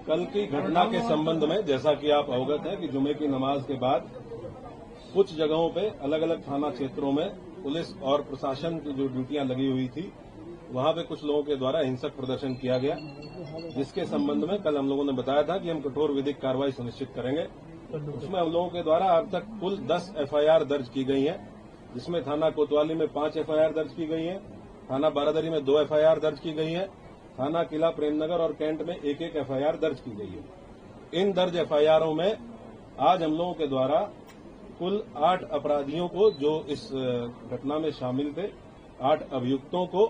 कल की घटना के संबंध में जैसा कि आप अवगत हैं कि जुमे की नमाज के बाद कुछ जगहों पे अलग अलग थाना क्षेत्रों में पुलिस और प्रशासन की जो ड्यूटियां लगी हुई थी वहां पे कुछ लोगों के द्वारा हिंसक प्रदर्शन किया गया, जिसके संबंध में कल हम लोगों ने बताया था कि हम कठोर विधिक कार्रवाई सुनिश्चित करेंगे। उसमें हम लोगों के द्वारा अब तक कुल 10 एफआईआर दर्ज की गई हैं, जिसमें थाना कोतवाली में 5 एफआईआर दर्ज की गई हैं, थाना बारादरी में 2 एफआईआर दर्ज की गई हैं, थाना किला प्रेमनगर और कैंट में 1-1 एफआईआर दर्ज की गई है। इन दर्ज एफआईआरों में आज हम लोगों के द्वारा कुल 8 अपराधियों को जो इस घटना में शामिल थे, 8 अभियुक्तों को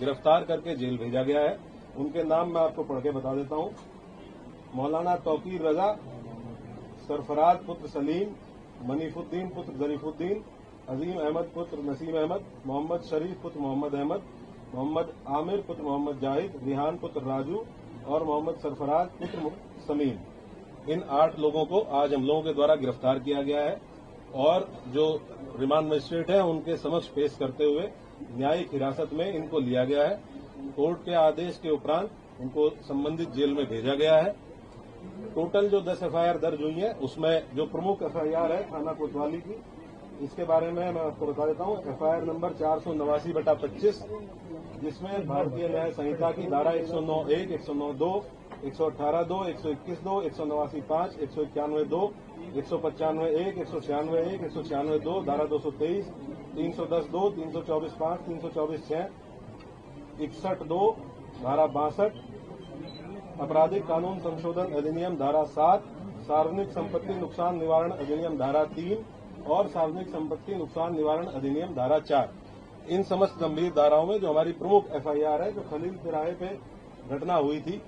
गिरफ्तार करके जेल भेजा गया है। उनके नाम मैं आपको पढ़ के बता देता हूं। मौलाना तौकीर रजा, सरफराज पुत्र सलीम, मनीफुद्दीन पुत्र जरीफुद्दीन, अजीम अहमद पुत्र नसीम अहमद, मोहम्मद शरीफ पुत्र मोहम्मद अहमद, मोहम्मद आमिर पुत्र मोहम्मद जाहिद, रिहान पुत्र राजू और मोहम्मद सरफराज पुत्र समीम। इन 8 लोगों को आज हम लोगों के द्वारा गिरफ्तार किया गया है और जो रिमांड मजिस्ट्रेट है उनके समक्ष पेश करते हुए न्यायिक हिरासत में इनको लिया गया है। कोर्ट के आदेश के उपरांत इनको संबंधित जेल में भेजा गया है। टोटल जो 10 एफआईआर दर्ज हुई है उसमें जो प्रमुख एफआईआर है थाना कोतवाली की, इसके बारे में मैं आपको बता देता हूं। एफआईआर नंबर 489/25, जिसमें भारतीय न्याय संहिता की धारा 109(1), 109(2), 118(2), 121(2), 189(5), 191(2), 195(1), 196(1), 196(2), धारा 223, 310(2), 324(5), 324(6), 61(2), धारा 62, आपराधिक कानून संशोधन अधिनियम धारा 7, सार्वजनिक संपत्ति नुकसान निवारण अधिनियम धारा 3 और सार्वजनिक संपत्ति नुकसान निवारण अधिनियम धारा 4। इन समस्त गंभीर धाराओं में जो हमारी प्रमुख एफआईआर है, जो खलील तिराहे पे घटना हुई थी,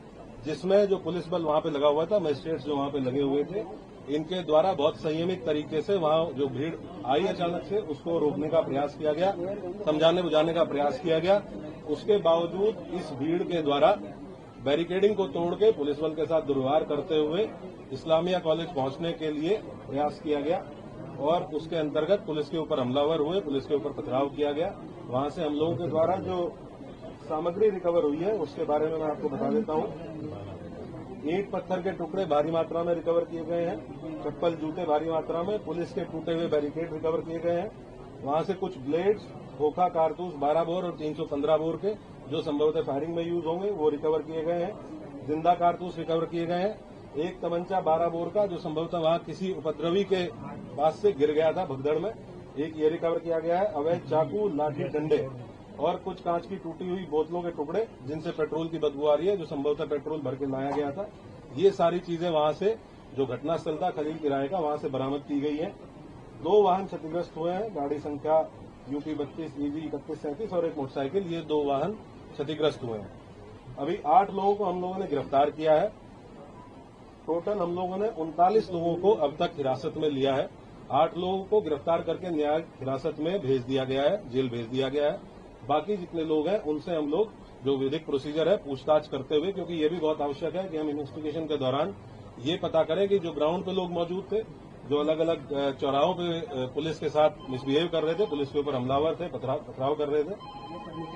जिसमें जो पुलिस बल वहां पे लगा हुआ था, मजिस्ट्रेट्स जो वहां पे लगे हुए थे, इनके द्वारा बहुत संयमित तरीके से वहां जो भीड़ आई अचानक से उसको रोकने का प्रयास किया गया, समझाने बुझाने का प्रयास किया गया। उसके बावजूद इस भीड़ के द्वारा बैरिकेडिंग को तोड़ के पुलिस बल के साथ दुर्व्यवहार करते हुए इस्लामिया कॉलेज पहुंचने के लिए प्रयास किया गया और उसके अंतर्गत पुलिस के ऊपर हमलावर हुए, पुलिस के ऊपर पथराव किया गया। वहां से हम लोगों के द्वारा जो सामग्री रिकवर हुई है उसके बारे में मैं आपको बता देता हूं। ईंट पत्थर के टुकड़े भारी मात्रा में रिकवर किए गए हैं, चप्पल जूते भारी मात्रा में, पुलिस के टूटे हुए बैरिकेड रिकवर किए गए हैं। वहां से कुछ ब्लेड्स, खोखा कारतूस 12 बोर और 315 बोर के जो संभवतः फायरिंग में यूज होंगे वो रिकवर किए गए हैं। जिंदा कारतूस रिकवर किए गए हैं। एक तमंचा 12 बोर का जो संभवतः वहां किसी उपद्रवी के पास से गिर गया था भगदड़ में, एक ये रिकवर किया गया है। अवैध चाकू, लाठी, डंडे और कुछ कांच की टूटी हुई बोतलों के टुकड़े जिनसे पेट्रोल की बदबू आ रही है, जो संभवतः पेट्रोल भर के लाया गया था। ये सारी चीजें वहां से जो घटनास्थल था खलील तिराहे का, वहां से बरामद की गई है। 2 वाहन क्षतिग्रस्त हुए हैं, गाड़ी संख्या UP 32 EG 3137 और एक मोटरसाइकिल, ये 2 वाहन क्षतिग्रस्त हुए हैं। अभी 8 लोगों को हम लोगों ने गिरफ्तार किया है। टोटल हम लोगों ने 39 लोगों को अब तक हिरासत में लिया है। 8 लोगों को गिरफ्तार करके न्यायिक हिरासत में भेज दिया गया है, जेल भेज दिया गया है। बाकी जितने लोग हैं उनसे हम लोग जो विधिक प्रोसीजर है पूछताछ करते हुए, क्योंकि ये भी बहुत आवश्यक है कि हम इन्वेस्टिगेशन के दौरान ये पता करें कि जो ग्राउंड पे लोग मौजूद थे, जो अलग अलग चौराहों पे पुलिस के साथ मिसबिहेव कर रहे थे, पुलिस के ऊपर हमलावर थे, पथराव कर रहे थे,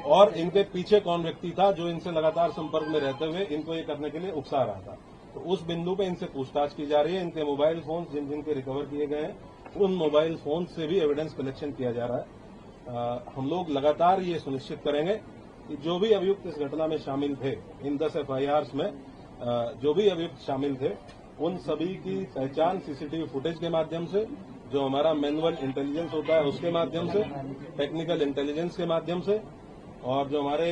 और इनके पीछे कौन व्यक्ति था जो इनसे लगातार संपर्क में रहते हुए इनको ये करने के लिए उकसा रहा था। तो उस बिंदु पे इनसे पूछताछ की जा रही है। इनके मोबाइल फोन जिन जिनके रिकवर किए गए हैं, उन मोबाइल फोन से भी एविडेंस कलेक्शन किया जा रहा है। हम लोग लगातार ये सुनिश्चित करेंगे कि जो भी अभियुक्त इस घटना में शामिल थे, इन 10 एफआईआर्स में जो भी अभियुक्त शामिल थे, उन सभी की पहचान सीसीटीवी फुटेज के माध्यम से, जो हमारा मैनुअल इंटेलिजेंस होता है उसके माध्यम से, टेक्निकल इंटेलिजेंस के माध्यम से और जो हमारे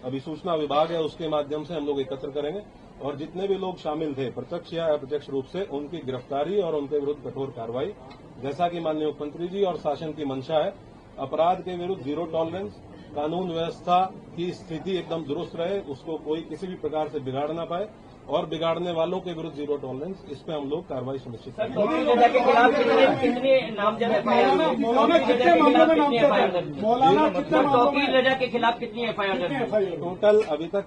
अभिसूचना विभाग है उसके माध्यम से हम लोग एकत्र करेंगे और जितने भी लोग शामिल थे प्रत्यक्ष या अप्रत्यक्ष रूप से, उनकी गिरफ्तारी और उनके विरुद्ध कठोर कार्रवाई, जैसा कि माननीय मुख्यमंत्री जी और शासन की मंशा है। अपराध के विरुद्ध 0 टॉलरेंस, कानून व्यवस्था की स्थिति एकदम दुरुस्त रहे, उसको कोई किसी भी प्रकार से बिगाड़ ना पाए और बिगाड़ने वालों के विरुद्ध 0 टॉलरेंस, इस पे हम लोग कार्रवाई सुनिश्चित करेंगे। तौकीर रजा के खिलाफ कितनी एफआईआर? टोटल अभी तक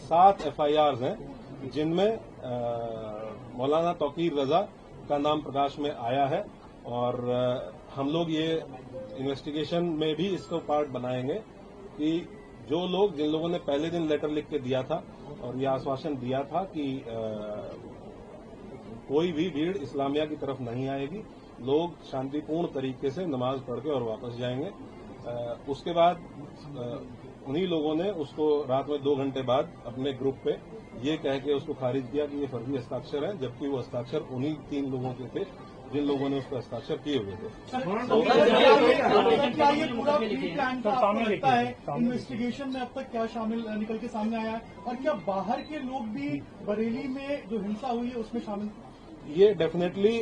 7 एफआईआर हैं, जिनमें मौलाना तौकीर रजा का नाम प्रकाश में आया है और हम लोग ये इन्वेस्टिगेशन में भी इसको पार्ट बनाएंगे कि जो लोग जिन लोगों ने पहले दिन लेटर लिख के दिया था और ये आश्वासन दिया था कि कोई भी भीड़ इस्लामिया की तरफ नहीं आएगी, लोग शांतिपूर्ण तरीके से नमाज पढ़ के और वापस जाएंगे। उसके बाद उन्हीं लोगों ने उसको रात में 2 घंटे बाद अपने ग्रुप पे ये कह के उसको खारिज किया कि ये फर्जी हस्ताक्षर है, जबकि वो हस्ताक्षर उन्हीं 3 लोगों के थे जिन लोगों ने उसको हस्ताक्षर किए हुए थे। क्या ये पूरा प्लान का आपको लगता है इन्वेस्टिगेशन में अब तक क्या शामिल निकल के सामने आया है, और क्या बाहर के लोग भी बरेली में जो हिंसा हुई है उसमें शामिल? ये डेफिनेटली,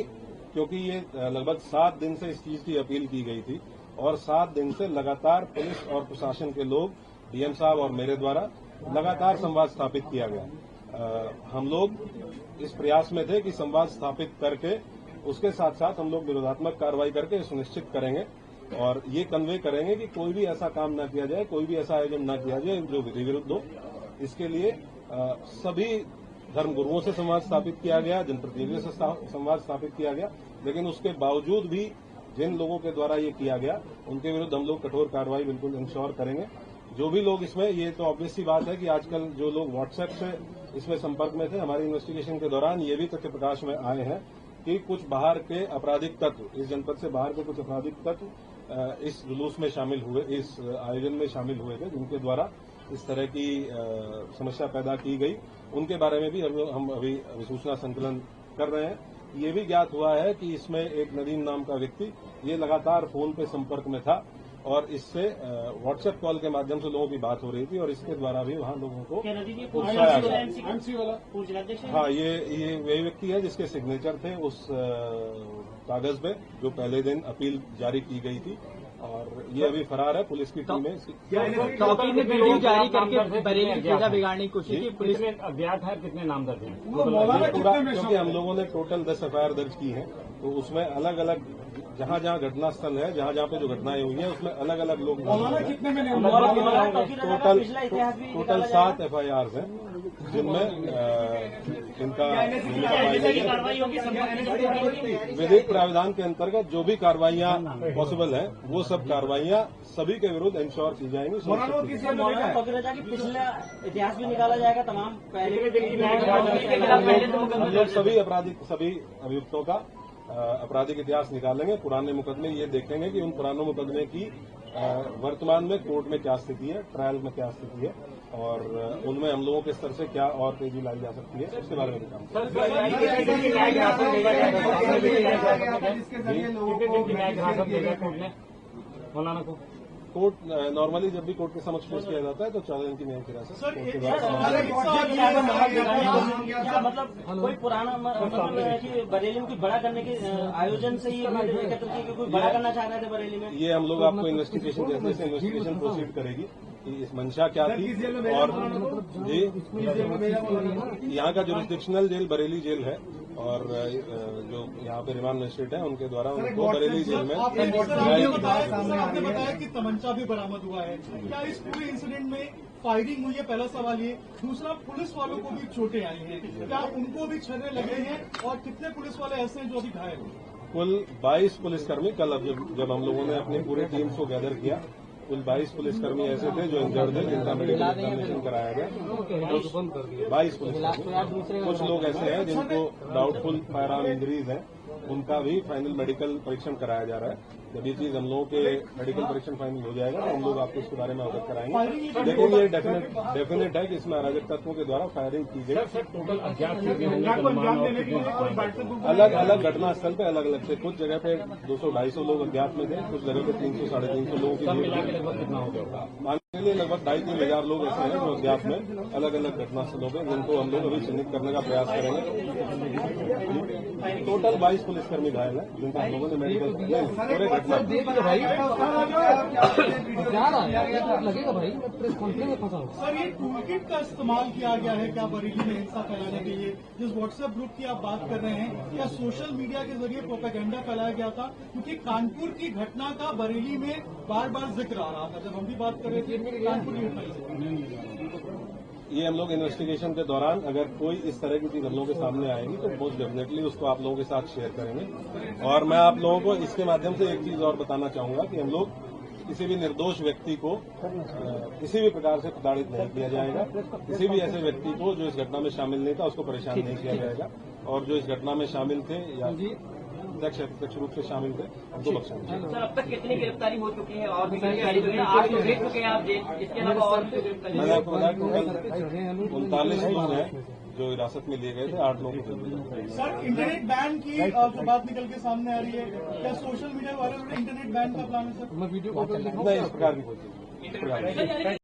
क्योंकि ये लगभग 7 दिन से इस चीज की अपील की गई थी और 7 दिन से लगातार पुलिस और प्रशासन के लोग, डीएम साहब और मेरे द्वारा लगातार संवाद स्थापित किया गया। हम लोग इस प्रयास में थे कि संवाद स्थापित करके उसके साथ साथ हम लोग विरोधात्मक कार्रवाई करके सुनिश्चित करेंगे और ये कन्वे करेंगे कि कोई भी ऐसा काम न किया जाए, कोई भी ऐसा आयोजन न किया जाए जो विधि विरुद्ध हो। इसके लिए सभी धर्मगुरुओं से संवाद स्थापित किया गया, जनप्रतिनिधियों से संवाद स्थापित किया गया, लेकिन उसके बावजूद भी जिन लोगों के द्वारा ये किया गया उनके विरुद्ध हम लोग कठोर कार्रवाई बिल्कुल इंश्योर करेंगे। जो भी लोग इसमें, ये तो ऑब्वियस सी बात है कि आजकल जो लोग व्हाट्सएप से इसमें संपर्क में थे, हमारी इन्वेस्टिगेशन के दौरान ये भी तथ्य प्रकाश में आए हैं कि कुछ बाहर के आपराधिक तत्व, इस जनपद से बाहर के कुछ आपराधिक तत्व इस जुलूस में शामिल हुए, इस आयोजन में शामिल हुए थे, जिनके द्वारा इस तरह की समस्या पैदा की गई। उनके बारे में भी हम अभी सूचना संकलन कर रहे हैं। ये भी ज्ञात हुआ है कि इसमें एक नदीम नाम का व्यक्ति ये लगातार फोन पे संपर्क में था और इससे व्हाट्सएप कॉल के माध्यम से लोगों की बात हो रही थी और इसके द्वारा भी वहां लोगों को उकसाया गया। हाँ, ये वही व्यक्ति है जिसके सिग्नेचर थे उस कागज पे जो पहले दिन अपील जारी की गई थी और ये अभी फरार है। पुलिस की टीम में चौकी ने वीडियो जारी करके बरेली की जगह बिगाड़ने की कोशिश की। पुलिस में अज्ञात है, कितने नाम दर्ज हैं? पूरा, क्योंकि हम लोगों ने टोटल 10 एफआईआर दर्ज की हैं, तो उसमें अलग अलग जहां जहां घटना स्थल है, जहां जहां पे जो घटनाएं हुई हैं, उसमें अलग अलग लोग टोटल 7 एफआईआर हैं जिनमें इनका विधिक प्रावधान के अंतर्गत जो भी कार्रवाइयां पॉसिबल हैं वो सब कार्रवाइयां सभी के विरुद्ध इंश्योर की जाएंगी। पिछला इतिहास भी निकाला जाएगा तमाम हम लोग सभी अभियुक्तों का आपराधिक इतिहास निकालेंगे, पुराने मुकदमे ये देखेंगे कि उन पुराने मुकदमे की वर्तमान में कोर्ट में क्या स्थिति है, ट्रायल में क्या स्थिति है और उनमें हम लोगों के स्तर से क्या और तेजी लाई जा सकती है, उसके बारे में भी काम मौलाना को कोर्ट नॉर्मली जब भी कोर्ट के समक्ष पेश किया जाता है तो 14 दिन की न्यायिक हिरासत कोर्ट के द्वारा। मतलब कोई पुराना मतलब है कि बरेली में कुछ बड़ा करने के आयोजन से ही एकत्र किए, कोई बड़ा करना चाह रहे थे बरेली में। ये हम लोग आपको इन्वेस्टिगेशन जैसे जैसे इन्वेस्टिगेशन प्रोसीड करेगी कि इस मंशा क्या थी और जी यहाँ का जुरिस्डिक्शनल जेल बरेली जेल है और जो यहाँ पे रिमांड मजिस्ट्रेट है उनके द्वारा उनको बरेली जेल में आपने बताया कि तमंचा भी बरामद हुआ है। क्या इस पूरे इंसिडेंट में फायरिंग हुई है? पहला सवाल ये। दूसरा, पुलिस वालों को भी चोटें आई हैं, क्या उनको भी छर्रे लगे हैं और कितने पुलिस वाले ऐसे हैं जो अभी घायल हैं? कुल 22 पुलिसकर्मी, कल जब हम लोगों ने अपनी पूरी टीम को गैदर किया, कुल 22 पुलिसकर्मी ऐसे थे जो इंजर्ड थे, जिनका मेडिकल एग्जामिनेशन कराया गया। 22 पुलिसकर्मी, कुछ लोग ऐसे हैं जिनको डाउटफुल फायर आर्म इंजरीज हैं, उनका भी फाइनल मेडिकल परीक्षण कराया जा रहा है। जब ये चीज हम लोगों के मेडिकल परीक्षण फाइनल हो जाएगा तो हम लोग आपको इसके बारे में अवगत कराएंगे। लेकिन ये डेफिनेट है कि इसमें अराजक तत्वों के द्वारा फायरिंग की गई। अलग अलग घटना स्थल पे अलग अलग थे, कुछ जगह पे 200-250 लोग अज्ञात में थे, कुछ जगह पे 300-350 लोगों की मानने के लिए लगभग 2,5-3 हजार लोग ऐसे हैं जो अज्ञात में अलग अलग घटना स्थलों पे, जिनको हम लोग अभी चिन्हित करने का प्रयास करेंगे। टोटल 22 पुलिसकर्मी घायल हैं जिनका हम लोगों ने मेडिकल पूरे घटना लगेगा भाई प्रेस कॉन्फ्रेंस में फंसा। सर, ये टूल किट का इस्तेमाल किया गया है क्या बरेली में हिंसा फैलाने के लिए? जिस व्हाट्सएप ग्रुप की आप बात कर रहे हैं, क्या सोशल मीडिया के जरिए प्रोपेगेंडा फैलाया गया था? क्योंकि कानपुर की घटना का बरेली में बार बार जिक्र आ रहा था, जब हम भी बात कर रहे थे कानपुर की घटना। ये हम लोग इन्वेस्टिगेशन के दौरान अगर कोई इस तरह की चीज हम लोगों के सामने आएगी तो मोस्ट डेफिनेटली उसको आप लोगों के साथ शेयर करेंगे। और मैं आप लोगों को इसके माध्यम से एक चीज और बताना चाहूंगा कि हम लोग किसी भी निर्दोष व्यक्ति को किसी भी प्रकार से प्रताड़ित नहीं किया जाएगा। किसी भी ऐसे व्यक्ति को जो इस घटना में शामिल नहीं था उसको परेशान नहीं किया जाएगा, और जो इस घटना में शामिल थे या प्रत्यक्ष रूप से शामिल थे उनको बख्शा नहीं जाएगा। सर, अब तक कितनी गिरफ्तारी हो चुकी है और भी गिरफ्तारी हुई है? 8 लोग देख चुके हैं आप, इसके अलावा और भी गिरफ्तारी? मैंने आपको बताया टोटल 39 लोग हैं जो हिरासत में लिए गए थे, 8 लोग को। सर, इंटरनेट बैन की जो बात निकल के सामने आ रही है, क्या सोशल मीडिया वाले इंटरनेट बैन का प्लान है सर? नहीं, इस प्रकार की कोई चीज नहीं।